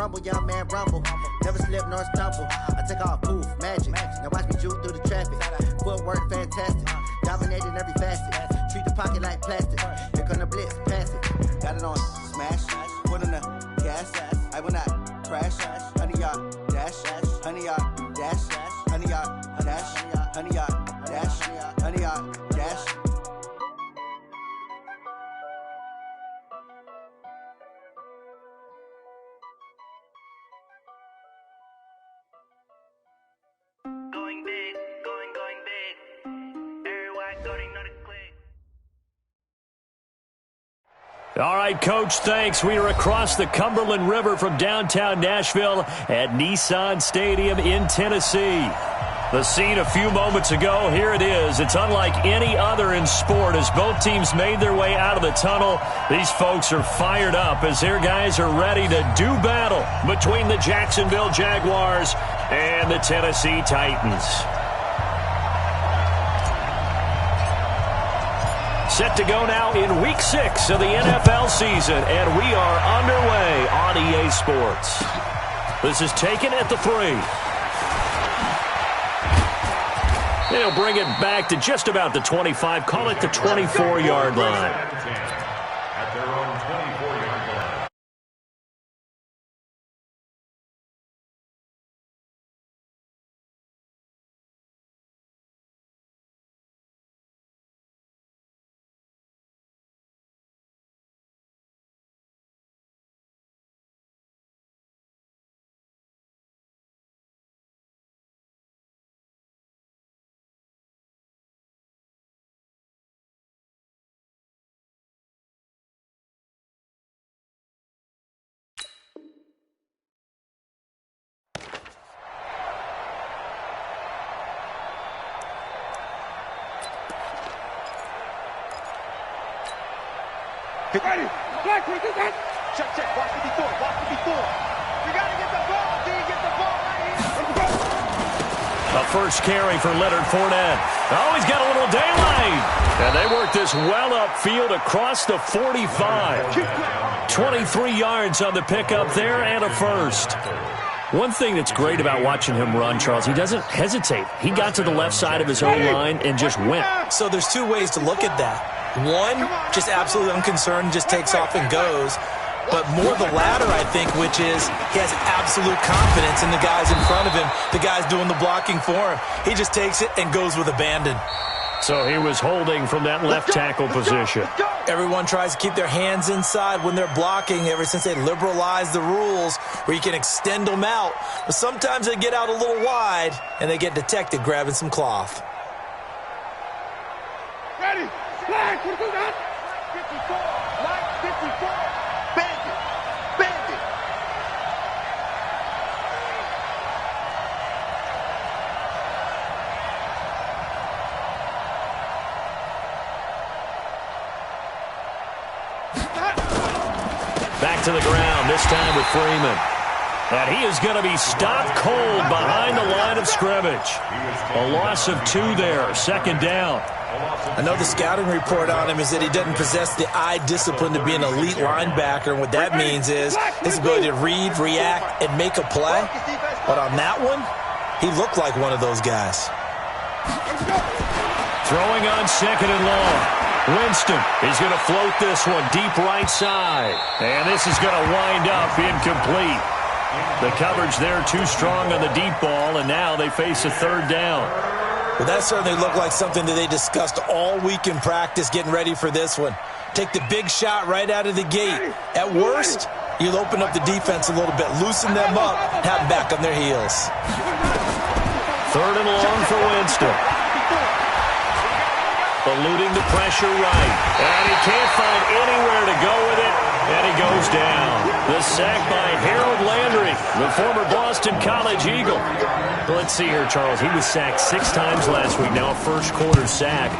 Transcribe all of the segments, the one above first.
rumble, young man rumble. Never slip nor stumble. I take off, poof, magic. Now watch me juke through the traffic. Footwork fantastic. Dominating every facet. Treat the pocket like plastic. Here come the blitz, pass it. Got it on smash. Put on the gas. I will not crash. 100-yard dash. 100-yard dash. 100-yard dash. 100-yard dash. 100-yard dash. Going big, going big. Everywhere going on a click. All right, Coach, thanks. We are across the Cumberland River from downtown Nashville at Nissan Stadium in Tennessee. The scene a few moments ago, here it is. It's unlike any other in sport as both teams made their way out of the tunnel. These folks are fired up as their guys are ready to do battle between the Jacksonville Jaguars and the Tennessee Titans. Set to go now in Week 6 of the NFL season, and we are underway on EA Sports. This is taken at the 3. They'll bring it back to just about the 25, call it the 24-yard line. At their own 24-yard line. Ready. Black, we did that. Check. Watch the before. We got to get the ball. D, get the ball right here. A first carry for Leonard Fournette. Oh, he's got a little daylight. And they work this well upfield across the 45. 23 yards on the pickup there and a first. One thing that's great about watching him run, Charles, he doesn't hesitate. He got to the left side of his own line and just went. So there's two ways to look at that. One, just absolutely unconcerned, just takes off and goes. But more the latter, I think, which is he has absolute confidence in the guys in front of him, the guys doing the blocking for him. He just takes it and goes with abandon. So he was holding from that left tackle position. Everyone tries to keep their hands inside when they're blocking ever since they liberalized the rules where you can extend them out. But sometimes they get out a little wide and they get detected grabbing some cloth. Ready. Black, we do that. 54. Black, 54. Bandit. Back to the ground, this time with Freeman. And he is going to be stopped cold behind the line of scrimmage. A loss of 2 there, second down. I know the scouting report on him is that he doesn't possess the eye discipline to be an elite linebacker, and what that means is his ability to read, react, and make a play. But on that one, he looked like one of those guys. Throwing on second and long. Winston is going to float this one deep right side. And this is going to wind up incomplete. The coverage there too strong on the deep ball, and now they face a third down. Well, that certainly looked like something that they discussed all week in practice getting ready for this one. Take the big shot right out of the gate. At worst, you'll open up the defense a little bit, loosen them up, have them back on their heels. Third and long for Winston. Eluding the pressure right. And he can't find anywhere to go with it. And he goes down. The sack by Harold Landry, the former Boston College Eagle. Let's see here, Charles. He was sacked 6 times last week. Now a first-quarter sack.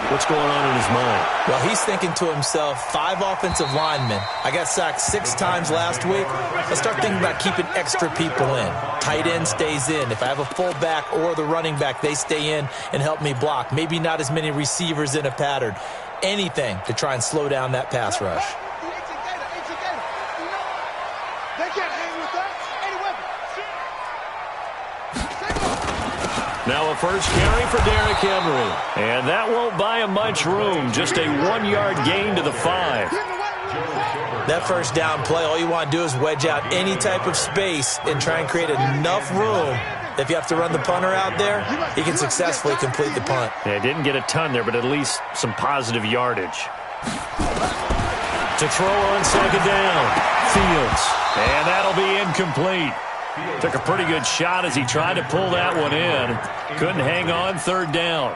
What's going on in his mind? Well, he's thinking to himself, 5 offensive linemen. I got sacked 6 times last week. Let's start thinking about keeping extra people in. Tight end stays in. If I have a fullback or the running back, they stay in and help me block. Maybe not as many receivers in a pattern. Anything to try and slow down that pass rush. They can't hang with that. Any weapon. Now a first carry for Derrick Henry. And that won't buy him much room. Just a 1-yard gain to the 5. That first down play, all you want to do is wedge out any type of space and try and create enough room. If you have to run the punter out there, he can successfully complete the punt. Yeah, didn't get a ton there, but at least some positive yardage. To throw on second down, Fields. And that'll be incomplete. Took a pretty good shot as he tried to pull that one in. Couldn't hang on third down.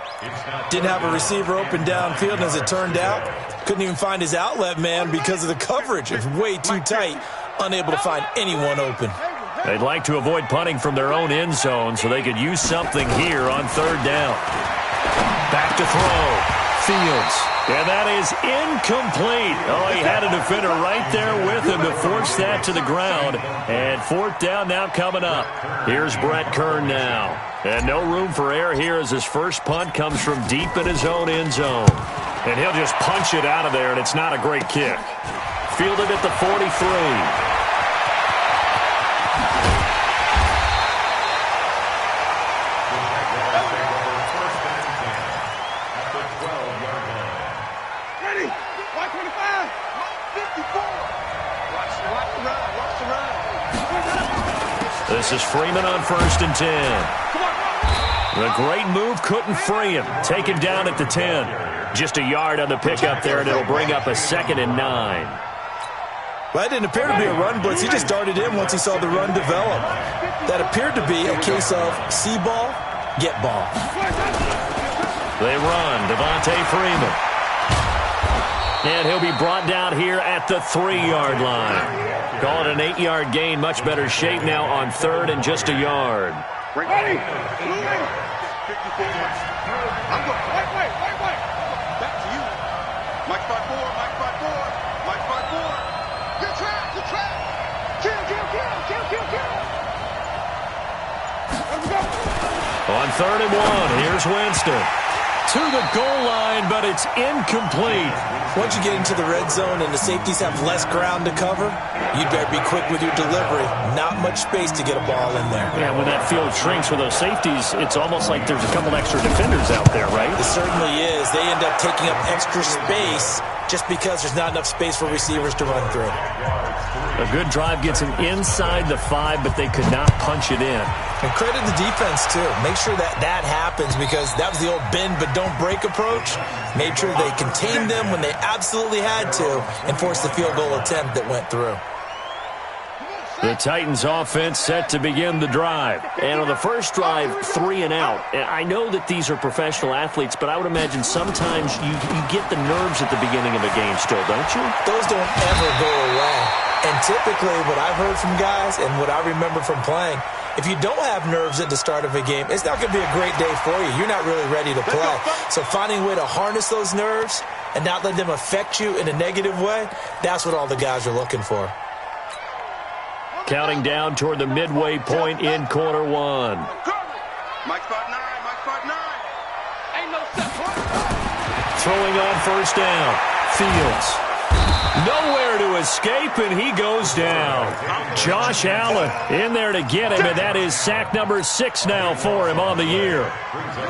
Didn't have a receiver open downfield, and as it turned out, couldn't even find his outlet man because of the coverage. It was way too tight, unable to find anyone open. They'd like to avoid punting from their own end zone so they could use something here on third down. Back to throw. Fields. And that is incomplete. Oh, he had a defender right there with him to force that to the ground. And fourth down now coming up. Here's Brett Kern now. And no room for error here as his first punt comes from deep in his own end zone. And he'll just punch it out of there, and it's not a great kick. Fielded at the 43. This is Freeman on 1st and 10. The great move couldn't free him. Taken down at the 10. Just a yard on the pickup there, and it'll bring up a 2nd and 9. Well, that didn't appear to be a run blitz. He just darted in once he saw the run develop. That appeared to be a case of see ball, get ball. They run. Devontae Freeman. And he'll be brought down here at the 3-yard line. Call it an 8-yard gain. Much better shape now on 3rd and just a yard. Ready? I'm going. Wait. Back to you. Mike spot 4. Mike spot 4. Good trap. Kill. Let him go. On 3rd and 1, here's Winston. To the goal line, but it's incomplete. Once you get into the red zone and the safeties have less ground to cover, you'd better be quick with your delivery. Not much space to get a ball in there. Yeah, when that field shrinks with those safeties, it's almost like there's a couple extra defenders out there, right? It certainly is. They end up taking up extra space just because there's not enough space for receivers to run through. A good drive gets them inside the 5, but they could not punch it in. And credit the defense, too. Make sure that happens because that was the old bend but don't break approach. Made sure they contained them when they absolutely had to and forced the field goal attempt that went through. The Titans offense set to begin the drive. And on the first drive, 3 and out. And I know that these are professional athletes, but I would imagine sometimes you get the nerves at the beginning of a game still, don't you? Those don't ever go away. And typically what I've heard from guys and what I remember from playing, if you don't have nerves at the start of a game, it's not going to be a great day for you. You're not really ready to play. So finding a way to harness those nerves and not let them affect you in a negative way, that's what all the guys are looking for. Counting down toward the midway point in quarter 1. Mike spot 9. Ain't no step. Throwing on first down. Fields. Nowhere to escape, and he goes down. Josh Allen in there to get him, and that is sack number 6 now for him on the year.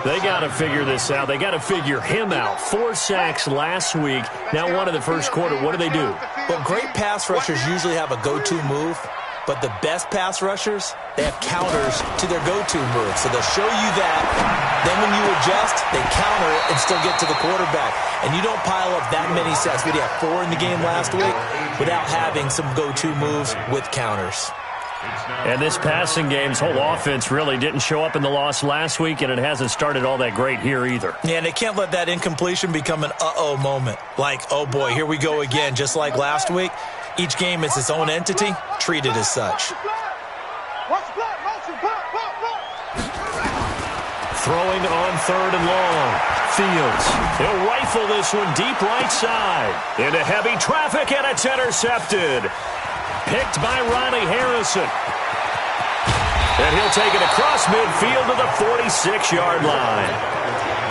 They got to figure this out. They got to figure him out. 4 sacks last week. Now one in the first quarter. What do? Well, great pass rushers usually have a go-to move. But the best pass rushers, they have counters to their go-to move. So they'll show you that. Then when you adjust, they counter it and still get to the quarterback. And you don't pile up that many sacks. We had 4 in the game last week without having some go-to moves with counters. And this passing game's whole offense really didn't show up in the loss last week, and it hasn't started all that great here either. Yeah, and they can't let that incompletion become an uh-oh moment. Like, oh boy, here we go again, just like last week. Each game is its own entity, treated as such. Throwing on 3rd and long. Fields. He'll rifle this one deep right side. Into heavy traffic, and it's intercepted. Picked by Ronnie Harrison. And he'll take it across midfield to the 46-yard line.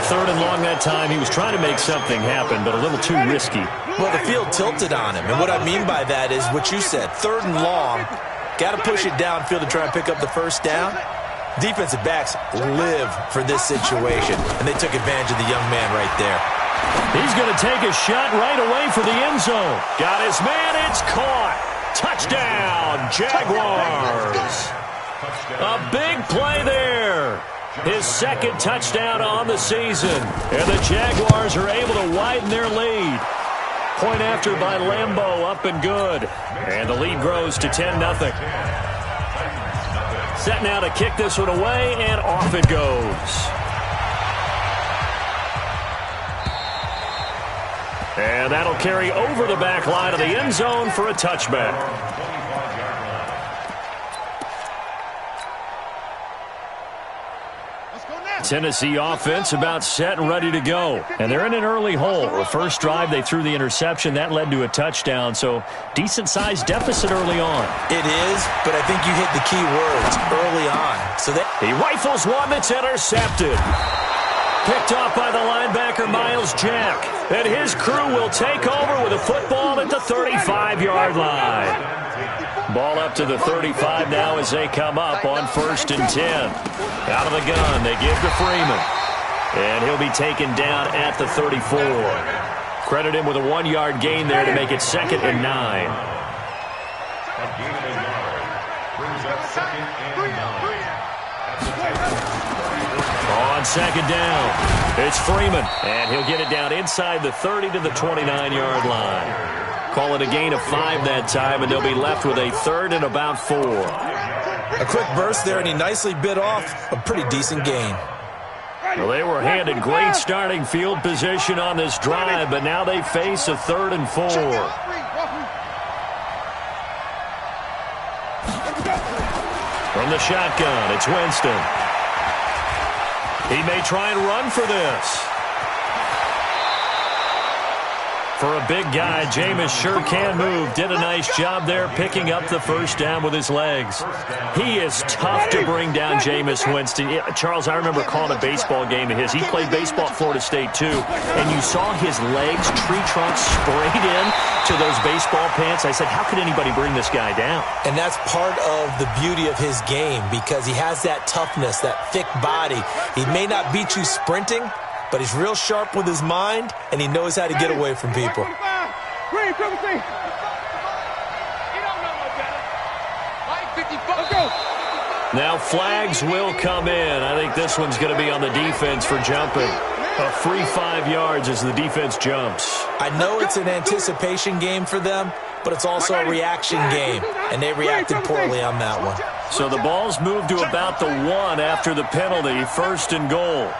3rd and long that time. He was trying to make something happen, but a little too risky. Well, the field tilted on him. And what I mean by that is what you said. 3rd and long. Got to push it downfield to try and pick up the first down. Defensive backs live for this situation, and they took advantage of the young man right there. He's going to take a shot right away for the end zone. Got his man. It's caught. Touchdown, Jaguars. A big play there. His second touchdown on the season. And the Jaguars are able to widen their lead. Point after by Lambeau, up and good. And the lead grows to 10-0. Set now to kick this one away, and off it goes. And that'll carry over the back line of the end zone for a touchback. Tennessee offense about set and ready to go. And they're in an early hole. The first drive, they threw the interception. That led to a touchdown. So decent-sized deficit early on. It is, but I think you hit the key words early on. So he rifles one that's intercepted. Picked off by the linebacker, Miles Jack. And his crew will take over with a football at the 35-yard line. Ball up to the 35 now as they come up on 1st and 10. Out of the gun, they give to Freeman. And he'll be taken down at the 34. Credit him with a 1-yard gain there to make it 2nd and 9. Brings up 2nd and 9. On 2nd down, it's Freeman. And he'll get it down inside the 30 to the 29-yard line. Call it a gain of 5 that time, and they'll be left with a 3rd and about 4. A quick burst there, and he nicely bit off a pretty decent gain. Well, they were handed great starting field position on this drive, but now they face a 3rd and 4. From the shotgun, it's Winston. He may try and run for this. For a big guy, Jameis sure can move. Did a nice job there picking up the first down with his legs. He is tough to bring down, Jameis Winston. Yeah, Charles, I remember calling a baseball game of his. He played baseball at Florida State, too. And you saw his legs, tree trunks sprayed in to those baseball pants. I said, how could anybody bring this guy down? And that's part of the beauty of his game because he has that toughness, that thick body. He may not beat you sprinting, but he's real sharp with his mind, and he knows how to get away from people. Now flags will come in. I think this one's going to be on the defense for jumping. A free 5 yards as the defense jumps. I know it's an anticipation game for them, but it's also a reaction game, and they reacted poorly on that one. So the ball's moved to about the 1 after the penalty, 1st and goal.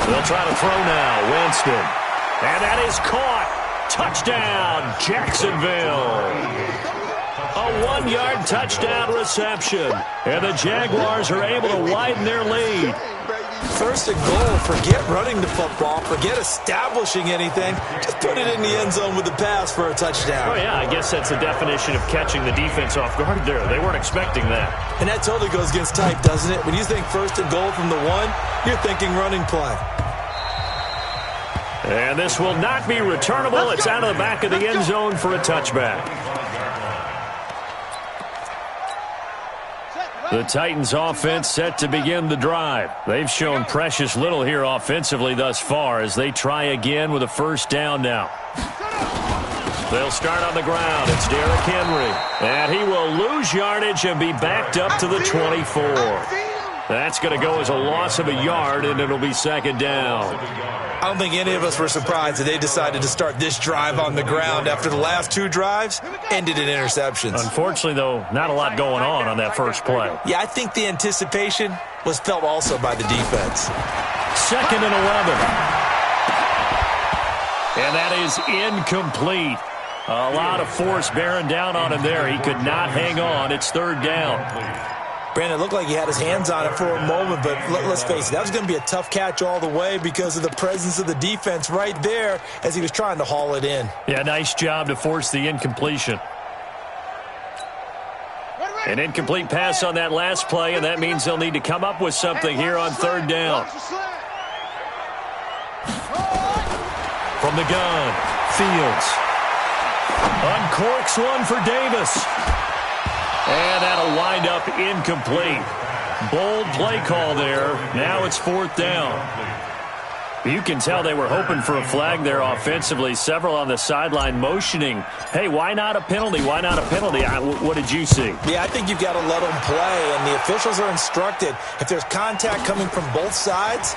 They'll try to throw now. Winston. And that is caught. Touchdown, Jacksonville. A 1-yard touchdown reception. And the Jaguars are able to widen their lead. 1st and goal. Forget running the football. Forget establishing anything. Just put it in the end zone with the pass for a touchdown. Oh, yeah, I guess that's the definition of catching the defense off guard there. They weren't expecting that. And that totally goes against type, doesn't it? When you think 1st and goal from the 1, you're thinking running play. And this will not be returnable. It's out of the back of the end zone for a touchback. The Titans offense set to begin the drive. They've shown precious little here offensively thus far as they try again with a 1st down now. They'll start on the ground. It's Derrick Henry. And he will lose yardage and be backed up to the 24. That's going to go as a loss of a yard, and it'll be 2nd down. I don't think any of us were surprised that they decided to start this drive on the ground after the last 2 drives ended in interceptions. Unfortunately, though, not a lot going on that first play. Yeah, I think the anticipation was felt also by the defense. 2nd and 11. And that is incomplete. A lot of force bearing down on him there. He could not hang on. It's 3rd down. Brandon, it looked like he had his hands on it for a moment, but let's face it, that was going to be a tough catch all the way because of the presence of the defense right there as he was trying to haul it in. Yeah, nice job to force the incompletion. An incomplete pass on that last play, and that means they'll need to come up with something here on 3rd down. From the gun, Fields. Uncorks one for Davis. And that'll wind up incomplete. Bold play call there. Now it's 4th down. You can tell they were hoping for a flag there offensively. Several on the sideline motioning, hey, why not a penalty? Why not a penalty? What did you see? Yeah, I think you've got to let them play, and the officials are instructed. If there's contact coming from both sides,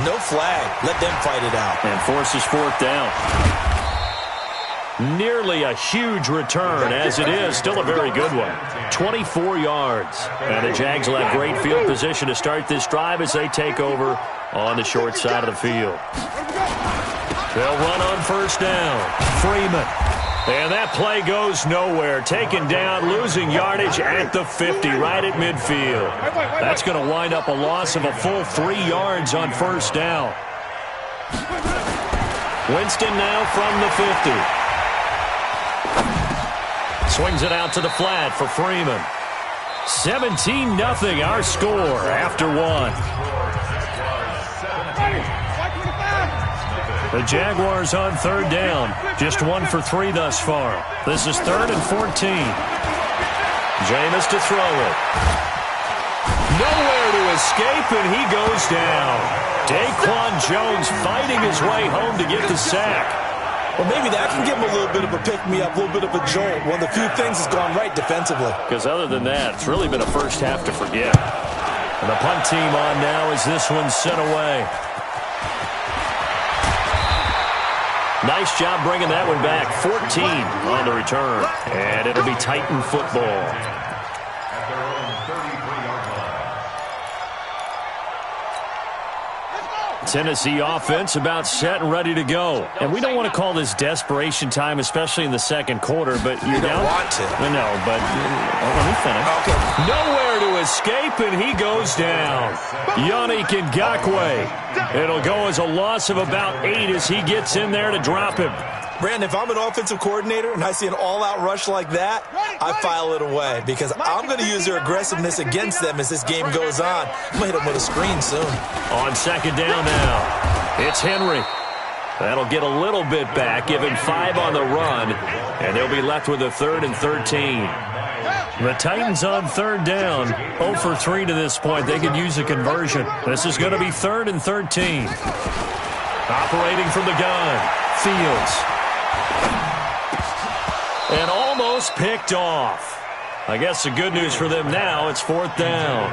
no flag. Let them fight it out. And forces 4th down. Nearly a huge return, as it is. Still a very good one. 24 yards. And the Jags will have great field position to start this drive as they take over on the short side of the field. They'll run on 1st down. Freeman. And that play goes nowhere. Taken down, losing yardage at the 50, right at midfield. That's going to wind up a loss of a full 3 yards on 1st down. Winston now from the 50. Swings it out to the flat for Freeman. 17-0 our score after 1. The Jaguars on 3rd down. Just 1 for 3 thus far. This is 3rd and 14. Jameis to throw it. Nowhere to escape, and he goes down. Daquan Jones fighting his way home to get the sack. Well, maybe that can give him a little bit of a pick-me-up, a little bit of a jolt. One of the few things that's gone right defensively. Because other than that, it's really been a first half to forget. And the punt team on now as this one's sent away. Nice job bringing that one back. 14 on the return. And it'll be Titan football. Tennessee offense about set and ready to go. And we don't want to call this desperation time, especially in the second quarter, but you don't want to. No, but let me finish. Okay. Nowhere to escape, and he goes down. Yannick Ngakoue. It'll go as a loss of about 8 as he gets in there to drop him. Brandon, if I'm an offensive coordinator and I see an all-out rush like that, I file it away because I'm going to use their aggressiveness against them as this game goes on. I'm going to hit them with a screen soon. On 2nd down now, it's Henry. That'll get a little bit back, give him 5 on the run, and they'll be left with a 3rd and 13. The Titans on 3rd down, 0 for 3 to this point. They could use a conversion. This is going to be 3rd and 13. Operating from the gun, Fields. And almost picked off. I guess the good news for them now, it's 4th down.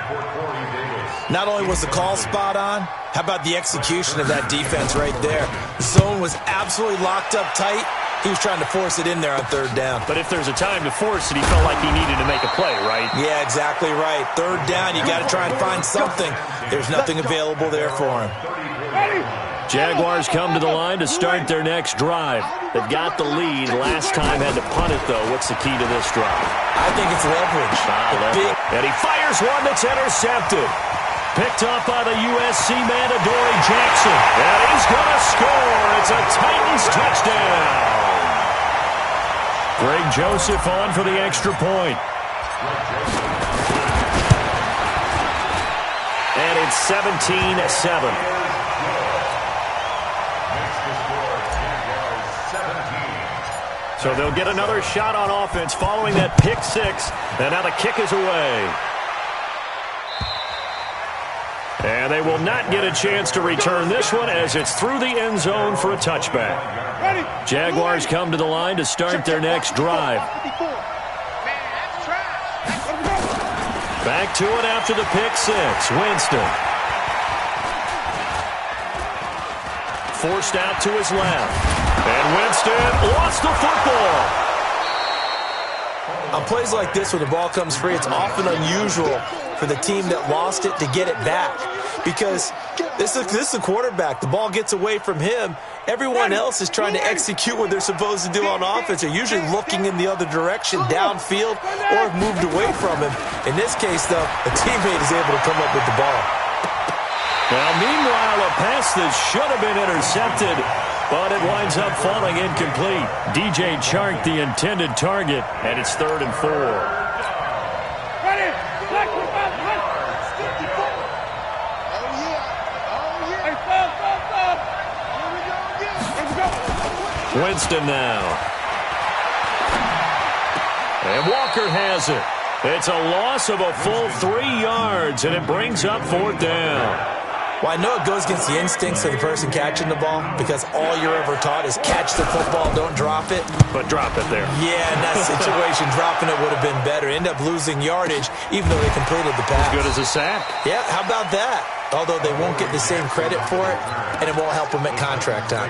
Not only was the call spot on, how about the execution of that defense right there? The zone was absolutely locked up tight. He was trying to force it in there on 3rd down. But if there's a time to force it, he felt like he needed to make a play, right? Yeah, exactly right. 3rd down, you got to try and find something. There's nothing available there for him. Jaguars come to the line to start their next drive. They've got the lead. Last time had to punt it, though. What's the key to this drive? I think it's leverage. And he fires one that's intercepted. Picked up by the USC man, Adoree Jackson. And he's going to score. It's a Titans touchdown. Greg Joseph on for the extra point. And it's 17-7. So they'll get another shot on offense following that pick 6. And now the kick is away. And they will not get a chance to return this one as it's through the end zone for a touchback. Jaguars come to the line to start their next drive. Back to it after the pick 6. Winston. Forced out to his left. And Winston lost the football. On plays like this, when the ball comes free, it's often unusual for the team that lost it to get it back. Because this is the quarterback. The ball gets away from him. Everyone else is trying to execute what they're supposed to do on offense. They're usually looking in the other direction, downfield, or have moved away from him. In this case, though, a teammate is able to come up with the ball. Well, meanwhile, a pass that should have been intercepted, but it winds up falling incomplete. DJ Chark, the intended target, and it's 3rd and 4. Winston now. And Walker has it. It's a loss of a full 3 yards, and it brings up 4th down. Well, I know it goes against the instincts of the person catching the ball because all you're ever taught is catch the football, don't drop it. But drop it there. Yeah, in that situation, dropping it would have been better. End up losing yardage even though they completed the pass. As good as a sack. Yeah, how about that? Although they won't get the same credit for it, and it won't help them at contract time.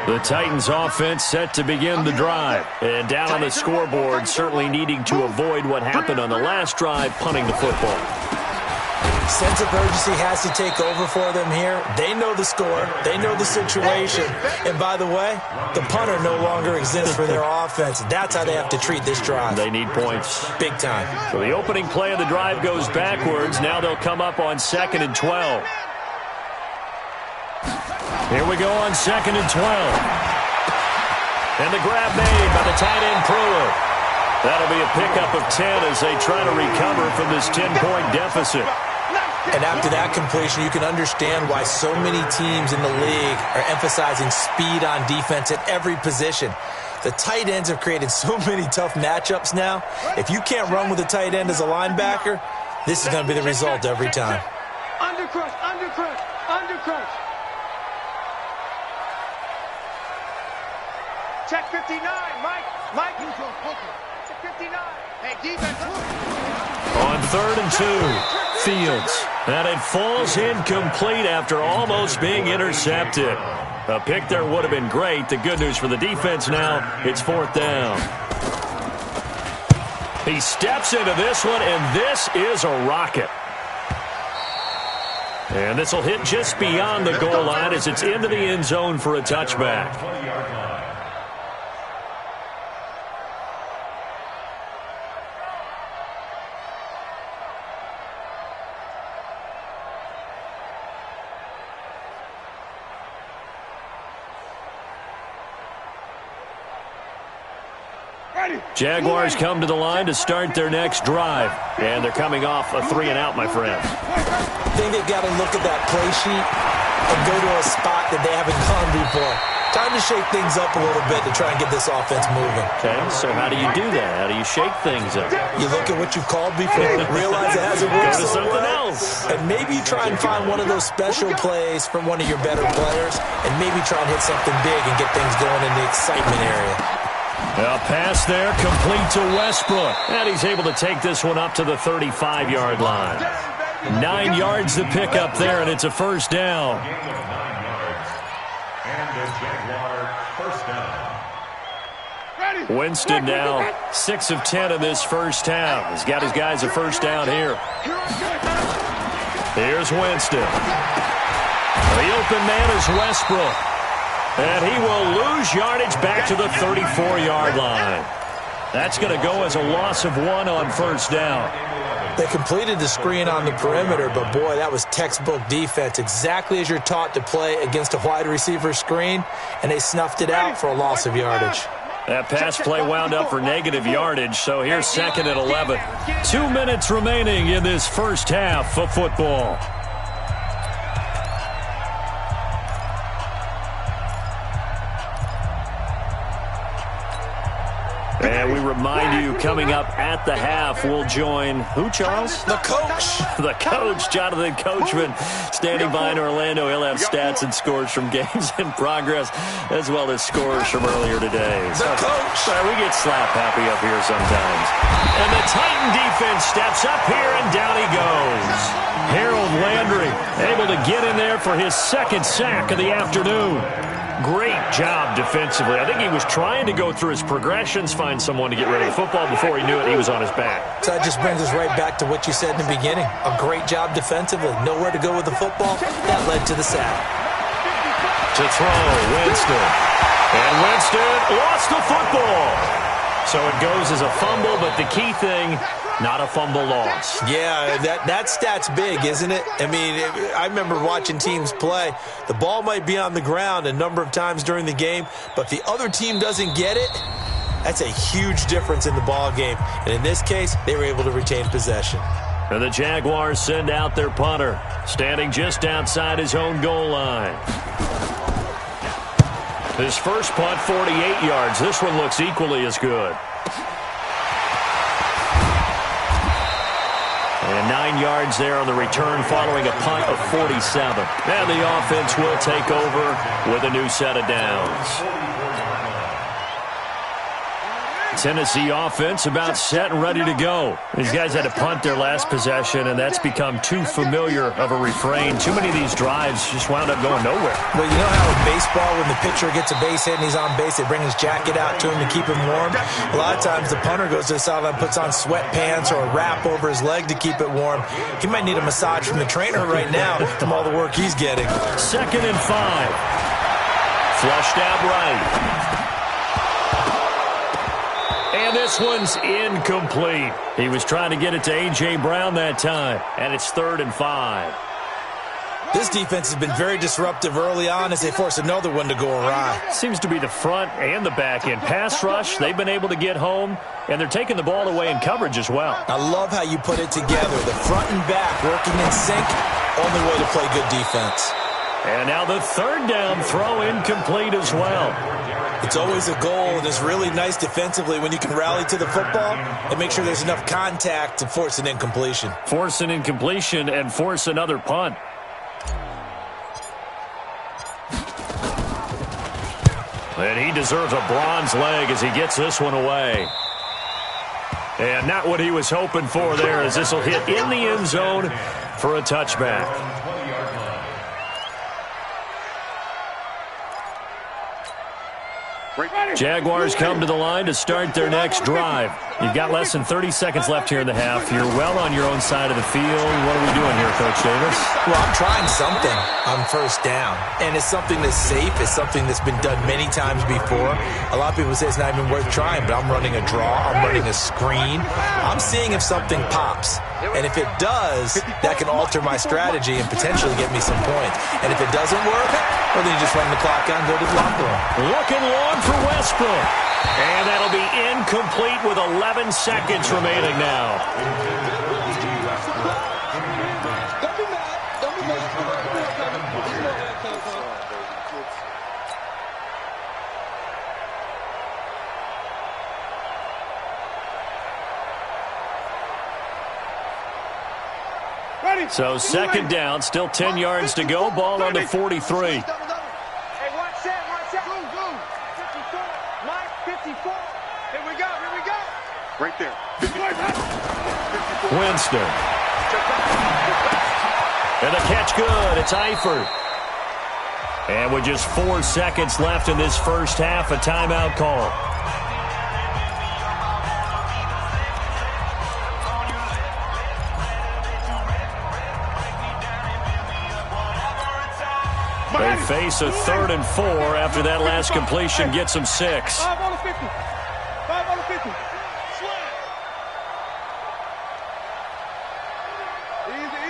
The Titans offense set to begin the drive. And down on the scoreboard, certainly needing to avoid what happened on the last drive, punting the football. Sense of urgency has to take over for them here. They know the score. They know the situation. And by the way, the punter no longer exists for their offense. That's how they have to treat this drive. They need points. Big time. So the opening play of the drive goes backwards. Now they'll come up on 2nd and 12. Here we go on 2nd and 12. And the grab made by the tight end Pruitt. That'll be a pickup of 10 as they try to recover from this 10-point deficit. And after that completion, you can understand why so many teams in the league are emphasizing speed on defense at every position. The tight ends have created so many tough matchups now. If you can't run with a tight end as a linebacker, this is going to be the result every time. Undercrush, undercrush, undercrush. Check 59, Mike. Mike. Check 59. Hey, defense. On 3rd and 2. Fields. And it falls incomplete after almost being intercepted. A pick there would have been great. The good news for the defense now, it's 4th down. He steps into this one, and this is a rocket. And this will hit just beyond the goal line as it's into the end zone for a touchback. Jaguars come to the line to start their next drive. And they're coming off a 3-and-out, my friend. I think they've got to look at that play sheet and go to a spot that they haven't gone before. Time to shake things up a little bit to try and get this offense moving. Okay, so how do you do that? How do you shake things up? You look at what you called before, realize it hasn't worked Go to so something well, else. and maybe try and find one of those special plays from one of your better players, and maybe try and hit something big and get things going in the excitement area. A pass there, complete to Westbrook. And he's able to take this one up to the 35-yard line. 9 yards to pick up there, and it's a 1st down. Winston now 6 of 10 in this first half. He's got his guys a 1st down here. Here's Winston. The open man is Westbrook. And he will lose yardage back to the 34-yard line. That's going to go as a loss of 1 on 1st down. They completed the screen on the perimeter, but boy, that was textbook defense. Exactly as you're taught to play against a wide receiver screen, and they snuffed it out for a loss of yardage. That pass play wound up for negative yardage, so here's 2nd and 11. 2 minutes remaining in this first half of football. And we remind you, coming up at the half, we'll join who, Charles? The coach. The coach, Jonathan Coachman, standing by in Orlando. He'll have stats and scores from games in progress, as well as scores from earlier today. The coach. Sorry, we get slap happy up here sometimes. And the Titan defense steps up here, and down he goes. Harold Landry able to get in there for his 2nd sack of the afternoon. Great job defensively. I think he was trying to go through his progressions, find someone to get rid of the football. Before he knew it, he was on his back. So that just brings us right back to what you said in the beginning. A great job defensively. Nowhere to go with the football. That led to the sack. To throw, Winston. And Winston lost the football. So it goes as a fumble, but the key thing, not a fumble loss. Yeah, that stat's big, isn't it? I mean, I remember watching teams play. The ball might be on the ground a number of times during the game, but if the other team doesn't get it, that's a huge difference in the ball game. And in this case, they were able to retain possession. And the Jaguars send out their punter, standing just outside his own goal line. His first punt, 48 yards. This one looks equally as good. And 9 yards there on the return following a punt of 47. And the offense will take over with a new set of downs. Tennessee offense about set and ready to go. These guys had to punt their last possession, and that's become too familiar of a refrain. Too many of these drives just wound up going nowhere. Well, you know how in baseball, when the pitcher gets a base hit and he's on base, they bring his jacket out to him to keep him warm? A lot of times the punter goes to the sideline, puts on sweatpants or a wrap over his leg to keep it warm. He might need a massage from the trainer right now from all the work he's getting. 2nd and 5. Flushed out right. And this one's incomplete. He was trying to get it to A.J. Brown that time, and it's 3rd and 5. This defense has been very disruptive early on as they force another one to go awry. Seems to be the front and the back end. Pass rush, they've been able to get home, and they're taking the ball away in coverage as well. I love how you put it together. The front and back working in sync, only way to play good defense. And now the 3rd down throw incomplete as well. It's always a goal, and it's really nice defensively when you can rally to the football and make sure there's enough contact to force an incompletion. Force an incompletion and force another punt. And he deserves a bronze leg as he gets this one away. And not what he was hoping for there, as this will hit in the end zone for a touchback. Jaguars come to the line to start their next drive. You've got less than 30 seconds left here in the half. You're well on your own side of the field. What are we doing here, Coach Davis? Well, I'm trying something on 1st down, and it's something that's safe. It's something that's been done many times before. A lot of people say it's not even worth trying, but I'm running a draw. I'm running a screen. I'm seeing if something pops. And if it does, that can alter my strategy and potentially get me some points. And if it doesn't work, well, then you just run the clock out and go to the locker room. Looking long for Westbrook. And that'll be incomplete with 11 seconds remaining now. Don't be mad. Don't be mad. So 2nd down, still 10 yards to go. Ball on the 43. Hey, watch that, watch that. Go. 54, Mike, 54. Here we go. Right there. 54. Winston. And the catch good. It's Eifert. And with just 4 seconds left in this first half, a timeout call. They face a 3rd and 4 after that last completion gets them 6. 5 on the 50. 5 on the 50. Slam. Easy.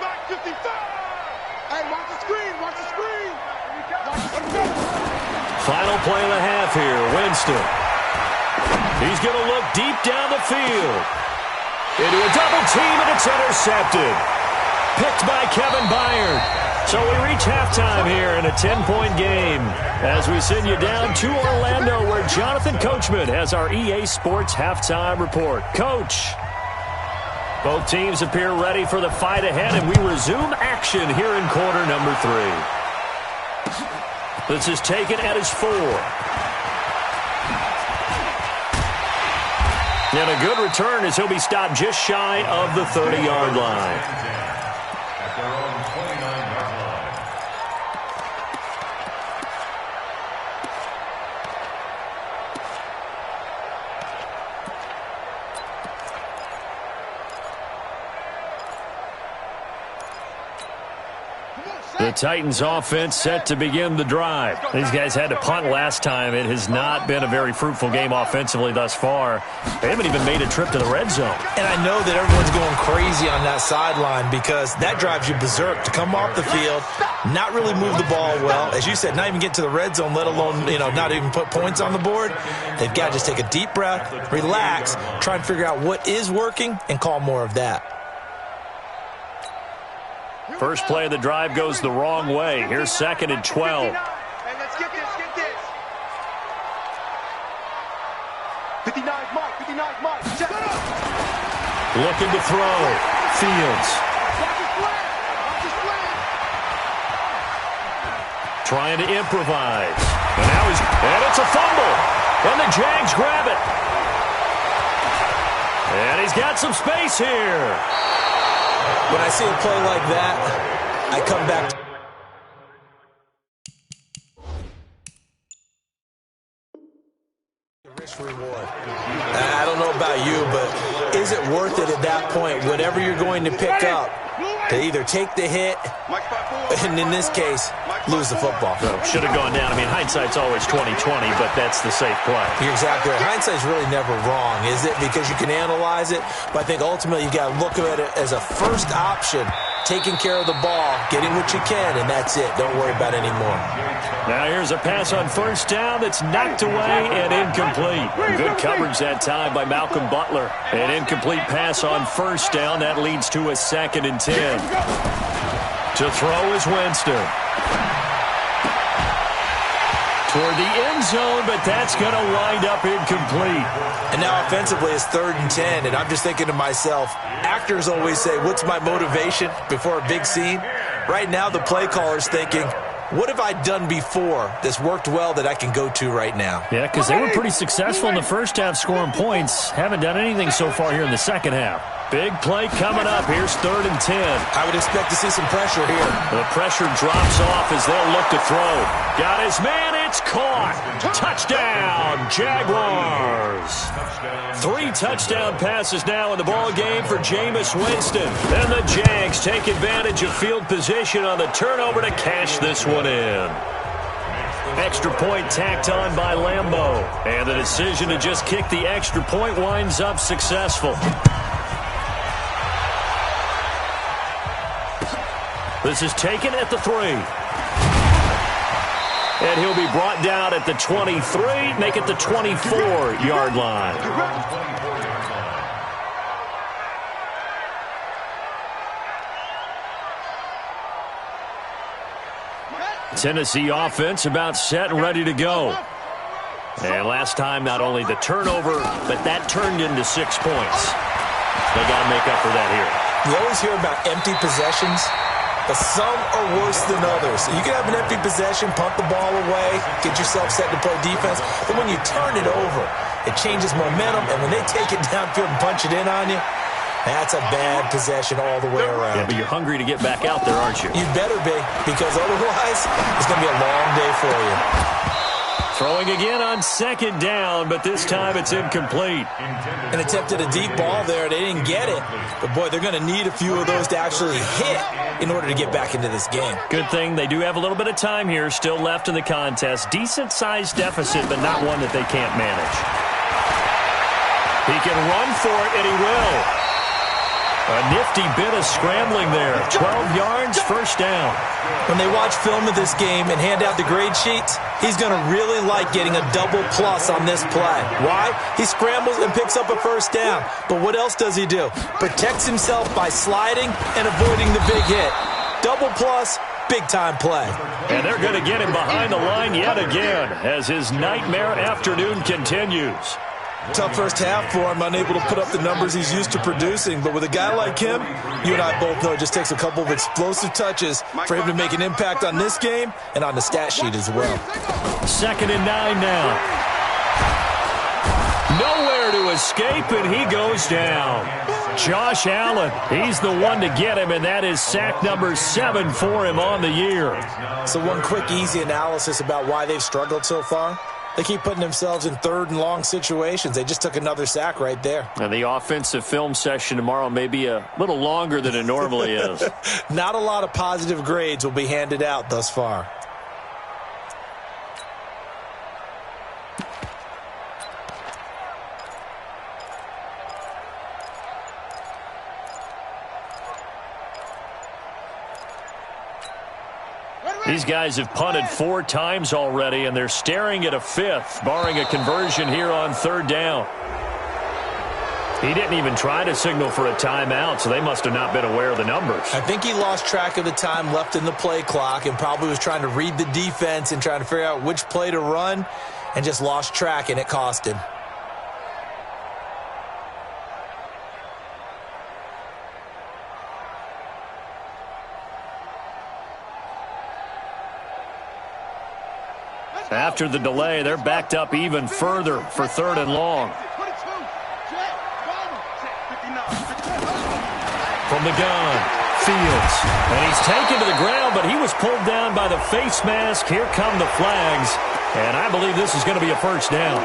Mark 55. Hey, watch the screen. Final play of the half here. Winston. He's going to look deep down the field. Into a double team, and it's intercepted. Picked by Kevin Byard. So we reach halftime here in a 10-point game as we send you down to Orlando, where Jonathan Coachman has our EA Sports halftime report. Coach, both teams appear ready for the fight ahead, and we resume action here in quarter number 3. This is taken at his 4. And a good return as he'll be stopped just shy of the 30-yard line. At their own 29-yard line. The Titans offense set to begin the drive. These guys had to punt last time. It has not been a very fruitful game offensively thus far. They haven't even made a trip to the red zone. And I know that everyone's going crazy on that sideline because that drives you berserk to come off the field, not really move the ball well. As you said, not even get to the red zone, let alone, not even put points on the board. They've got to just take a deep breath, relax, try and figure out what is working, and call more of that. First play of the drive goes the wrong way. Here's 2nd and 12. Hey, let's get this, get this. 59's Mike, 59's Mike. Check it up. Looking to throw. Fields. Watch his flag. Watch his flag. Trying to improvise. And now and it's a fumble. And the Jags grab it. And he's got some space here. When I see a play like that, I come back to risk reward. I don't know about you, but is it worth it at that point, whatever you're going to pick up, to either take the hit, and in this case, lose the football? Should have gone down. I mean, hindsight's always 20/20, but that's the safe play. You're exactly right. Hindsight's really never wrong, is it? Because you can analyze it, but I think ultimately you've got to look at it as a first option, taking care of the ball, getting what you can, and that's it. Don't worry about any more. Now here's a pass on first down that's knocked away and incomplete. Good coverage that time by Malcolm Butler. An incomplete pass on first down. That leads to a 2nd and 10. To throw is Winston. Toward the end zone, but that's going to wind up incomplete. And now offensively it's 3rd and 10, and I'm just thinking to myself, actors always say, what's my motivation before a big scene? Right now the play caller's thinking, what have I done before that's worked well that I can go to right now? Yeah, because they were pretty successful in the first half scoring points. Haven't done anything so far here in the second half. Big play coming up. Here's 3rd and 10. I would expect to see some pressure here. The pressure drops off as they'll look to throw. Got his man. It's caught. Touchdown, Jaguars. 3 touchdown passes now in the ball game for Jameis Winston. And the Jags take advantage of field position on the turnover to cash this one in. Extra point tacked on by Lambeau. And the decision to just kick the extra point winds up successful. This is taken at the 3. And he'll be brought down at the 23, make it the 24-yard line. Tennessee offense about set and ready to go. And last time, not only the turnover, but that turned into 6 points. They got to make up for that here. You always hear about empty possessions, but some are worse than others. You can have an empty possession, punt the ball away, get yourself set to play defense, but when you turn it over, it changes momentum, and when they take it downfield and punch it in on you, that's a bad possession all the way around. Yeah, but you're hungry to get back out there, aren't you? You better be, because otherwise, it's going to be a long day for you. Throwing again on 2nd down, but this time it's incomplete. And attempted a deep ball there. They didn't get it. But, boy, they're going to need a few of those to actually hit in order to get back into this game. Good thing they do have a little bit of time here still left in the contest. Decent-sized deficit, but not one that they can't manage. He can run for it, and he will. A nifty bit of scrambling there. 12 yards, first down. When they watch film of this game and hand out the grade sheets, he's going to really like getting a double plus on this play. Why? He scrambles and picks up a first down. But what else does he do? Protects himself by sliding and avoiding the big hit. Double plus, big-time play. And they're going to get him behind the line yet again as his nightmare afternoon continues. Tough first half for him, unable to put up the numbers he's used to producing. But with a guy like him, you and I both know it just takes a couple of explosive touches for him to make an impact on this game and on the stat sheet as well. 2nd and 9 now. Nowhere to escape, and he goes down. Josh Allen, he's the one to get him, and that is sack number 7 for him on the year. So one quick, easy analysis about why they've struggled so far. They keep putting themselves in 3rd and long situations. They just took another sack right there. And the offensive film session tomorrow may be a little longer than it normally is. Not a lot of positive grades will be handed out thus far. These guys have punted 4 times already, and they're staring at a 5th, barring a conversion here on 3rd down. He didn't even try to signal for a timeout, so they must have not been aware of the numbers. I think he lost track of the time left in the play clock and probably was trying to read the defense and trying to figure out which play to run and just lost track, and it cost him. After the delay, they're backed up even further for 3rd and long. From the gun, Fields. And he's taken to the ground, but he was pulled down by the face mask. Here come the flags. And I believe this is going to be a first down.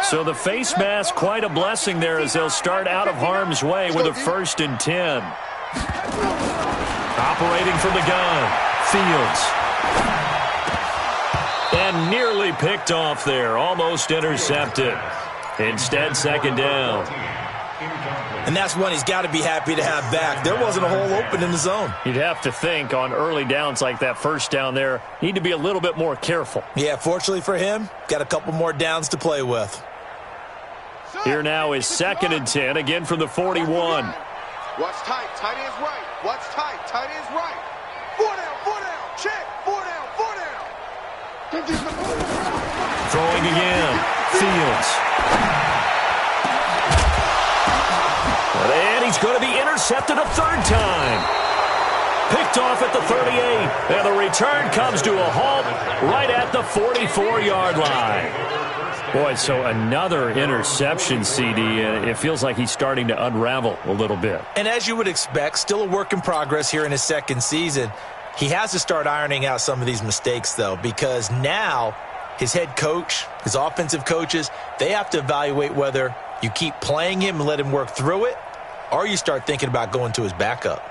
So the face mask, quite a blessing there as they'll start out of harm's way with a 1st and 10. Operating from the gun, Fields. And nearly picked off there, almost intercepted. Instead, 2nd down. And that's one he's got to be happy to have back. There wasn't a hole open in the zone. You'd have to think on early downs like that, 1st down there, need to be a little bit more careful. Yeah, fortunately for him, got a couple more downs to play with. Here now is 2nd and 10, again from the 41. Watch tight, tight end's right. Watch tight, tight end's right. 4 down, check. 4 down. Throwing again, Fields. And he's going to be intercepted a 3rd time. Picked off at the 38. And the return comes to a halt right at the 44-yard line. Boy, so another interception, CD, and it feels like he's starting to unravel a little bit. And as you would expect, still a work in progress here in his 2nd season. He has to start ironing out some of these mistakes, though, because now his head coach, his offensive coaches, they have to evaluate whether you keep playing him and let him work through it, or you start thinking about going to his backup.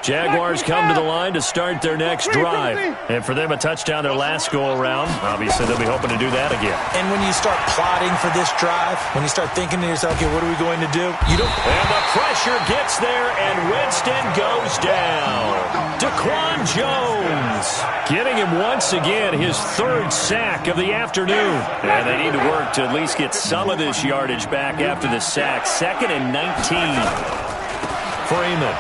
Jaguars come to the line to start their next drive. And for them, a touchdown their last go-around. Obviously, they'll be hoping to do that again. And when you start plotting for this drive, when you start thinking to yourself, okay, what are we going to do? You don't. And the pressure gets there, and Winston goes down. Daquan Jones getting him once again his 3rd sack of the afternoon. And they need to work to at least get some of this yardage back after the sack. 2nd and 19. Freeman.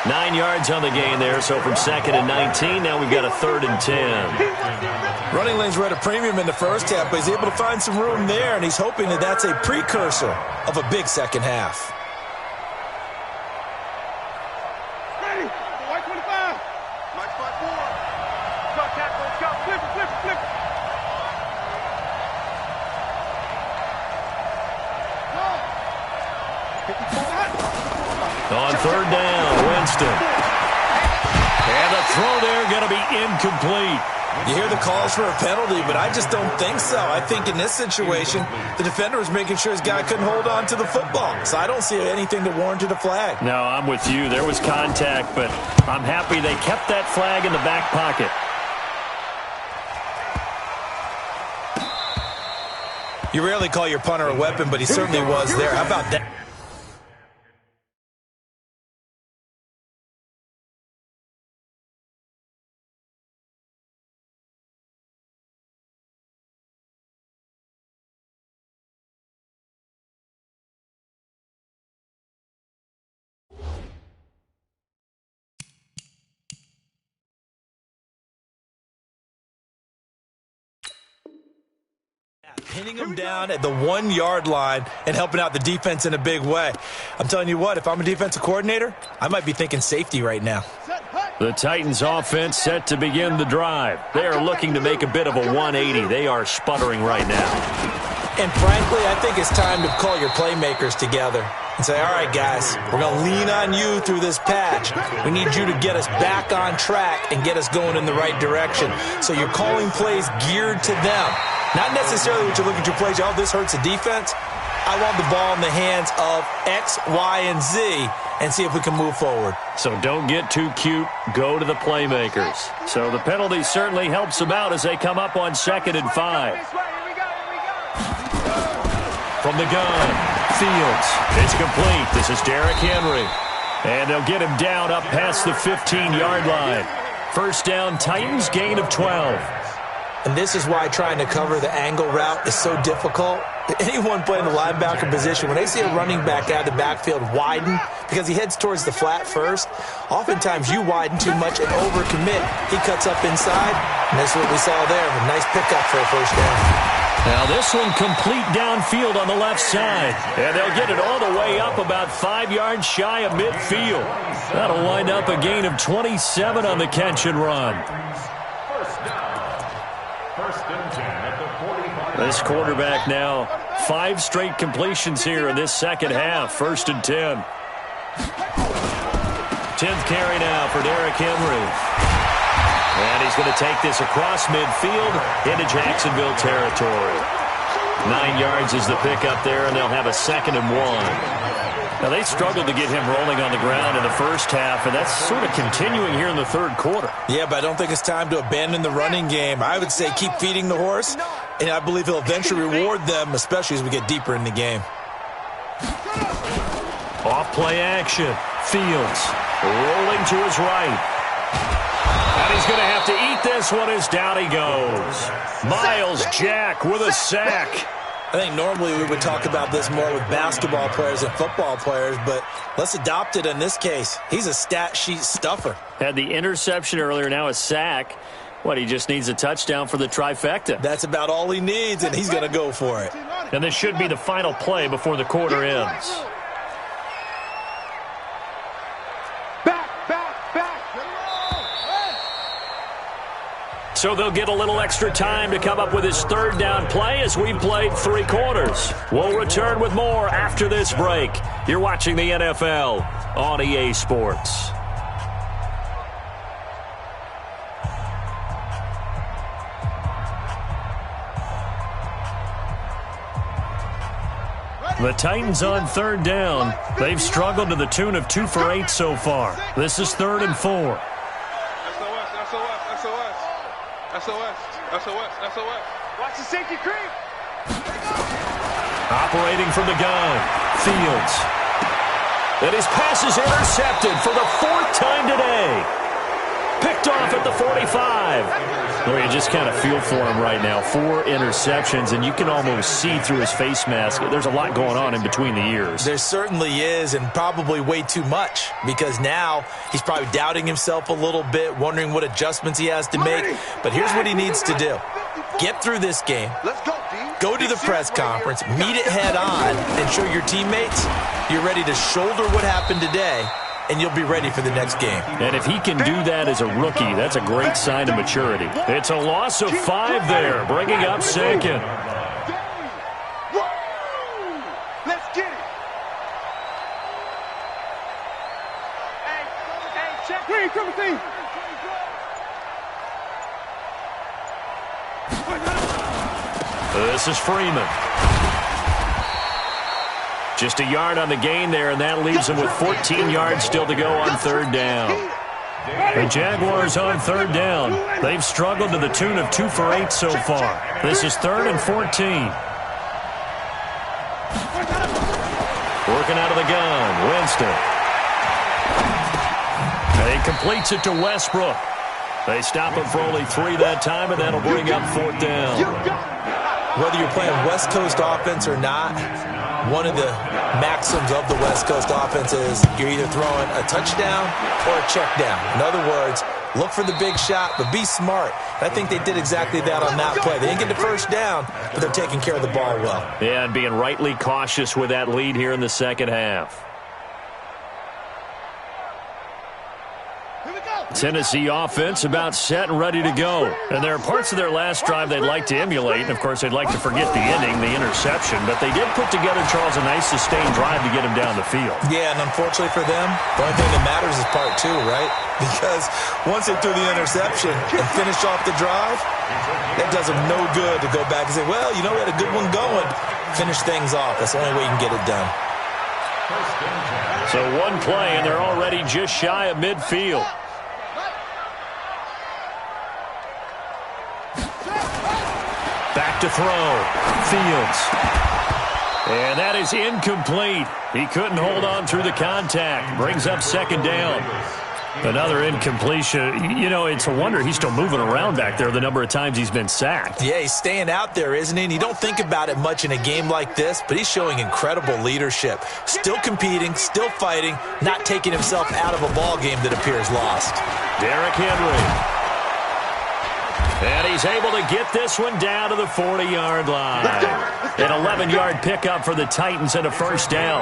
9 yards on the gain there, so from 2nd and 19, now we've got a 3rd and 10. Running lanes were at a premium in the first half, but he's able to find some room there, and he's hoping that that's a precursor of a big second half. Ready, white 25. Mike 5-4. Go, tackle, let's go. Flip it. On 3rd down, Winston. And the throw there going to be incomplete. You hear the calls for a penalty, but I just don't think so. I think in this situation, the defender was making sure his guy couldn't hold on to the football. So I don't see anything that warranted a flag. No, I'm with you. There was contact, but I'm happy they kept that flag in the back pocket. You rarely call your punter a weapon, but he certainly was there. How about that? Pinning him down at the 1-yard line and helping out the defense in a big way. I'm telling you what, if I'm a defensive coordinator, I might be thinking safety right now. The Titans offense set to begin the drive. They are looking to make a bit of a 180. They are sputtering right now. And frankly, I think it's time to call your playmakers together and say, all right, guys, we're going to lean on you through this patch. We need you to get us back on track and get us going in the right direction. So you're calling plays geared to them. Not necessarily what you look at your plays, oh, this hurts the defense. I want the ball in the hands of X, Y, and Z and see if we can move forward. So don't get too cute. Go to the playmakers. So the penalty certainly helps them out as they come up on 2nd and 5. from the gun. Fields. It's complete. This is Derrick Henry. And they'll get him down up past the 15-yard line. First down, Titans, gain of 12. And this is why trying to cover the angle route is so difficult. Anyone playing the linebacker position, when they see a running back out of the backfield widen, because he heads towards the flat first, oftentimes you widen too much and overcommit. He cuts up inside, and that's what we saw there. A nice pickup for a first down. Now this one complete downfield on the left side. And they'll get it all the way up about 5 yards shy of midfield. That'll wind up a gain of 27 on the catch and run. This quarterback now, 5 straight completions here in this second half. 1st and 10. 10th carry now for Derrick Henry. And he's going to take this across midfield into Jacksonville territory. 9 yards is the pickup there, and they'll have a 2nd and 1. Now, they struggled to get him rolling on the ground in the first half, and that's sort of continuing here in the third quarter. Yeah, but I don't think it's time to abandon the running game. I would say keep feeding the horse, and I believe he'll eventually reward them, especially as we get deeper in the game. Off-play action. Fields rolling to his right. And he's going to have to eat this one as down he goes. Myles Jack with a sack. I think normally we would talk about this more with basketball players and football players, but let's adopt it in this case. He's a stat sheet stuffer. Had the interception earlier, now a sack. What, he just needs a touchdown for the trifecta. That's about all he needs, and he's going to go for it. And this should be the final play before the quarter ends. So they'll get a little extra time to come up with his 3rd down play as we've played 3 quarters. We'll return with more after this break. You're watching the NFL on EA Sports. The Titans on 3rd down. They've struggled to the tune of 2 for 8 so far. This is 3rd and 4. SOS. Watch the safety creep. Operating from the gun. Fields. And his pass is intercepted for the 4th time today. Picked off at the 45. Well, you just kind of feel for him right now. 4 interceptions, and you can almost see through his face mask. There's a lot going on in between the ears. There certainly is, and probably way too much, because now he's probably doubting himself a little bit, wondering what adjustments he has to make. But here's what he needs to do. Get through this game. Go to the press conference, meet it head on, and show your teammates you're ready to shoulder what happened today, and you'll be ready for the next game. And if he can do that as a rookie, that's a great sign of maturity. It's a loss of 5 there, bringing up 2nd. Let's get it. Hey, check. Green, Timothy. This is Freeman. Just a yard on the gain there, and that leaves him with 14 yards still to go on 3rd down. The Jaguars on 3rd down. They've struggled to the tune of 2 for 8 so far. This is 3rd and 14. Working out of the gun, Winston. And he completes it to Westbrook. They stop him for only 3 that time, and that'll bring up 4th down. Whether you're playing West Coast offense or not, one of the maxims of the West Coast offense is you're either throwing a touchdown or a check down. In other words, look for the big shot, but be smart. I think they did exactly that on that play. They didn't get the first down, but they're taking care of the ball well. Yeah, and being rightly cautious with that lead here in the second half. Tennessee offense about set and ready to go. And there are parts of their last drive they'd like to emulate. And, of course, they'd like to forget the ending, the interception. But they did put together, Charles, a nice sustained drive to get him down the field. Yeah, and unfortunately for them, the only thing that matters is part 2, right? Because once they threw the interception and finished off the drive, that does them no good to go back and say, well, you know, we had a good one going. Finish things off. That's the only way you can get it done. So one play, and they're already just shy of midfield. Back to throw. Fields. And that is incomplete. He couldn't hold on through the contact. Brings up second down. Another incompletion. You know, it's a wonder he's still moving around back there the number of times he's been sacked. Yeah, he's staying out there, isn't he? And you don't think about it much in a game like this, but he's showing incredible leadership. Still competing, still fighting, not taking himself out of a ball game that appears lost. Derrick Henry. And he's able to get this one down to the 40-yard line. An 11-yard pickup for the Titans and a first down.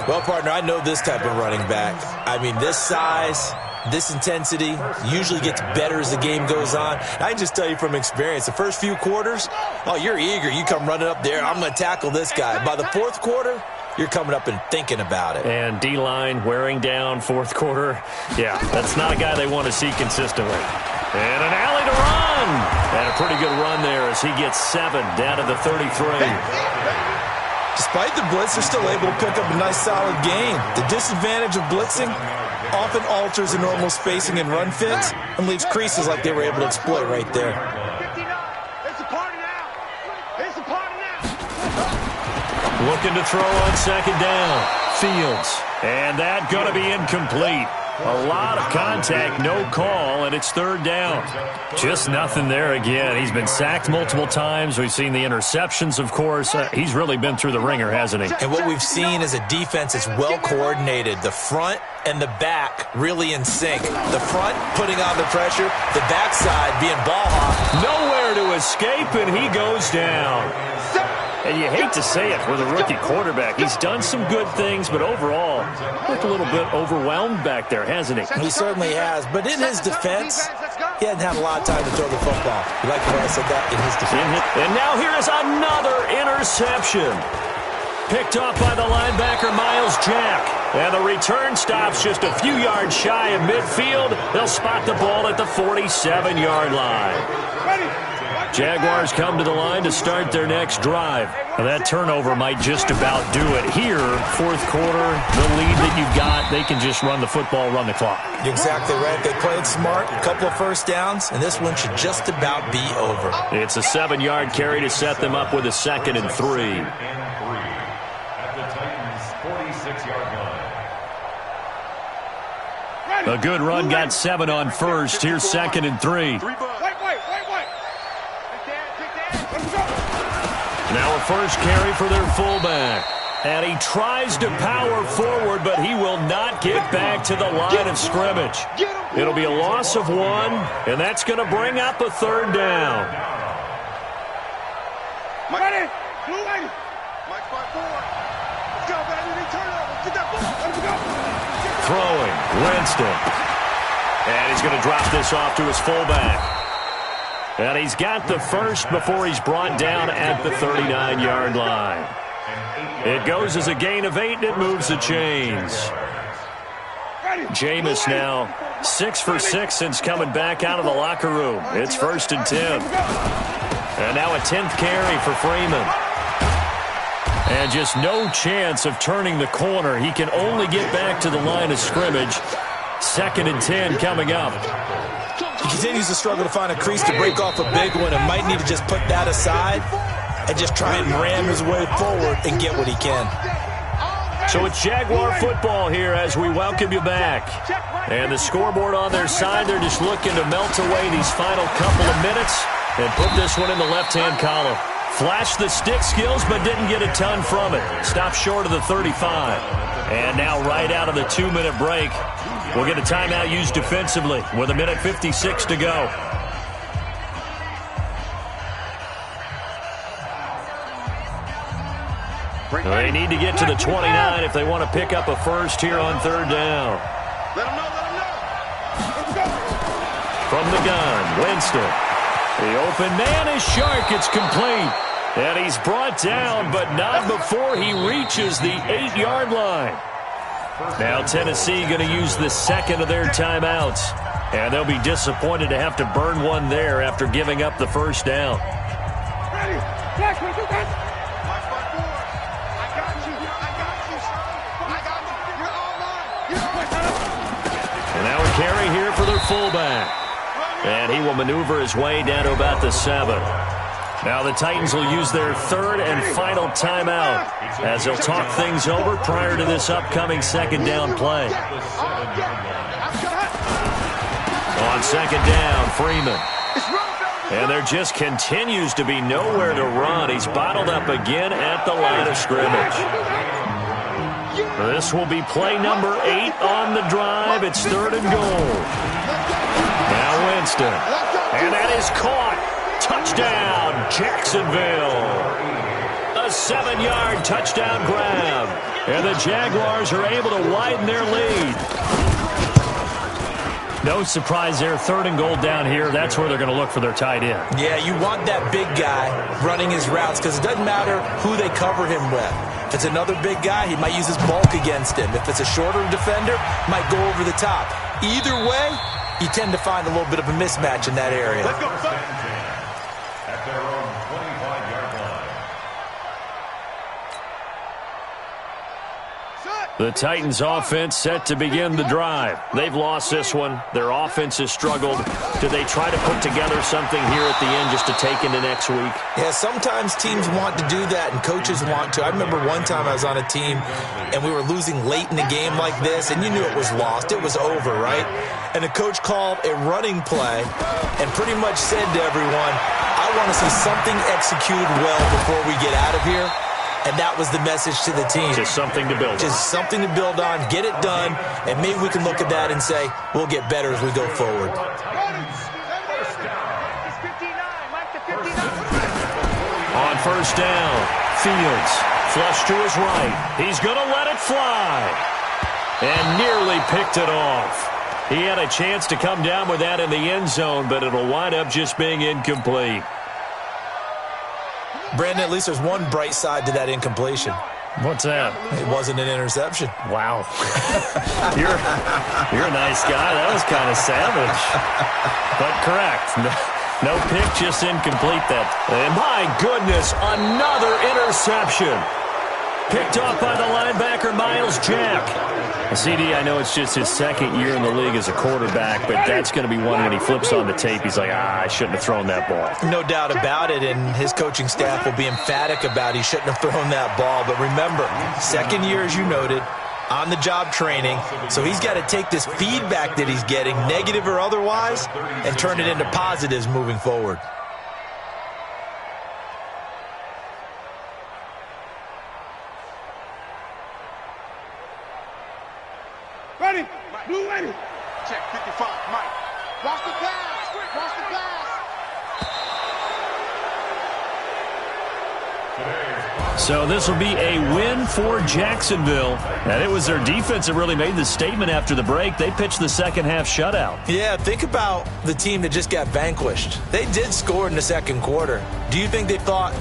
Well, partner, I know this type of running back. I mean, this size, this intensity usually gets better as the game goes on. I can just tell you from experience, the first few quarters, oh, you're eager. You come running up there, I'm going to tackle this guy. By the fourth quarter, you're coming up and thinking about it. And D-line wearing down fourth quarter. Yeah, that's not a guy they want to see consistently. And an alley to run. And a pretty good run there as he gets 7 down to the 33. Despite the blitz, they're still able to pick up a nice solid gain. The disadvantage of blitzing often alters the normal spacing and run fits and leaves creases like they were able to exploit right there. It's a party now. It's a party now. Looking to throw on second down. Fields. And that going to be incomplete. A lot of contact, no call, and it's third down. Just nothing there again. He's been sacked multiple times. We've seen the interceptions, of course. He's really been through the ringer, hasn't he? And what we've seen is a defense that's well coordinated. The front and the back really in sync. The front putting on the pressure, the backside being ball hawk. Nowhere to escape, and he goes down. And you hate to say it with a rookie quarterback. He's done some good things, but overall, looked a little bit overwhelmed back there, hasn't he? He certainly has. But in his defense, he hasn't had a lot of time to throw the football. You like the way I said that? In his defense. And now here is another interception. Picked off by the linebacker, Miles Jack. And the return stops just a few yards shy of midfield. They'll spot the ball at the 47-yard line. Jaguars come to the line to start their next drive. Now that turnover might just about do it. Here, fourth quarter, the lead that you've got, they can just run the football, run the clock. Exactly right. They played smart, a couple of first downs, and this one should just about be over. It's a 7-yard carry to set them up with a 2nd and 3. At the Titans' 46-yard line. A good run, got 7 on first. Here's 2nd and 3. Now a first carry for their fullback. And he tries to power forward, but he will not get back to the line of scrimmage. It'll be a loss of 1, and that's going to bring up a third down. Ready? Blue lady. Mike 5-4. Let's go, baby. Turnover. Get that ball. Let's go. Throwing. Winston. And he's going to drop this off to his fullback. And he's got the first before he's brought down at the 39-yard line. It goes as a gain of 8, and it moves the chains. Jameis now 6 for 6 since coming back out of the locker room. It's 1st and 10. And now a 10th carry for Freeman. And just no chance of turning the corner. He can only get back to the line of scrimmage. 2nd and 10 coming up. He continues to struggle to find a crease to break off a big one and might need to just put that aside and just try and ram his way forward and get what he can. So it's Jaguar football here as we welcome you back. And the scoreboard on their side, they're just looking to melt away these final couple of minutes and put this one in the left-hand column. Flashed the stick skills, but didn't get a ton from it. Stopped short of the 35. And now right out of the 2-minute break, we'll get a timeout used defensively with 1:56 to go. They need to get to the 29 if they want to pick up a first here on third down. Let him know, let him know. Let's go. From the gun, Winston. The open man is Shark. It's complete. And he's brought down, but not before he reaches the 8-yard line. Now Tennessee going to use the second of their timeouts. And they'll be disappointed to have to burn one there after giving up the first down. Ready? Jack, let's do that. Mike 5-4. I got you. I got you, son. I got you. You're all mine. You're all mine. And now a carry here for their fullback. And he will maneuver his way down to about the 7. Now the Titans will use their third and final timeout as they'll talk things over prior to this upcoming second down play. On second down, Freeman. And there just continues to be nowhere to run. He's bottled up again at the line of scrimmage. This will be play number 8 on the drive. It's 3rd and goal. Now Winston. And that is caught. Touchdown, Jacksonville. A 7-yard touchdown grab. And the Jaguars are able to widen their lead. No surprise there, 3rd and goal down here. That's where they're going to look for their tight end. Yeah, you want that big guy running his routes because it doesn't matter who they cover him with. If it's another big guy, he might use his bulk against him. If it's a shorter defender, might go over the top. Either way, you tend to find a little bit of a mismatch in that area. Let's go. At their own 25-yard line. The Titans offense set to begin the drive. They've lost this one. Their offense has struggled. Do they try to put together something here at the end just to take into next week? Yeah, sometimes teams want to do that and coaches want to. I remember one time I was on a team and we were losing late in a game like this and you knew it was lost. It was over, right? And the coach called a running play and pretty much said to everyone, I want to see something executed well before we get out of here. And that was the message to the team. Just something to build on. Just something to build on, get it done, and maybe we can look at that and say, we'll get better as we go forward. On first down, Fields, flush to his right. He's going to let it fly. And nearly picked it off. He had a chance to come down with that in the end zone, but it'll wind up just being incomplete. Brandon, at least there's one bright side to that incompletion. What's that? It wasn't an interception. Wow. You're a nice guy. That was kind of savage. But correct. No pick, just incomplete that. And my goodness, another interception. Picked off by the linebacker, Miles Jack. CD, I know it's just his second year in the league as a quarterback, but that's going to be one when he flips on the tape. He's like, I shouldn't have thrown that ball. No doubt about it, and his coaching staff will be emphatic about he shouldn't have thrown that ball. But remember, second year, as you noted, on-the-job training, so he's got to take this feedback that he's getting, negative or otherwise, and turn it into positives moving forward. Ready? Blue ready. Check 55, Mike. Watch the pass. Watch the pass. So this will be a win for Jacksonville. And it was their defense that really made the statement after the break. They pitched the second half shutout. Yeah, think about the team that just got vanquished. They did score in the second quarter. Do you think they thought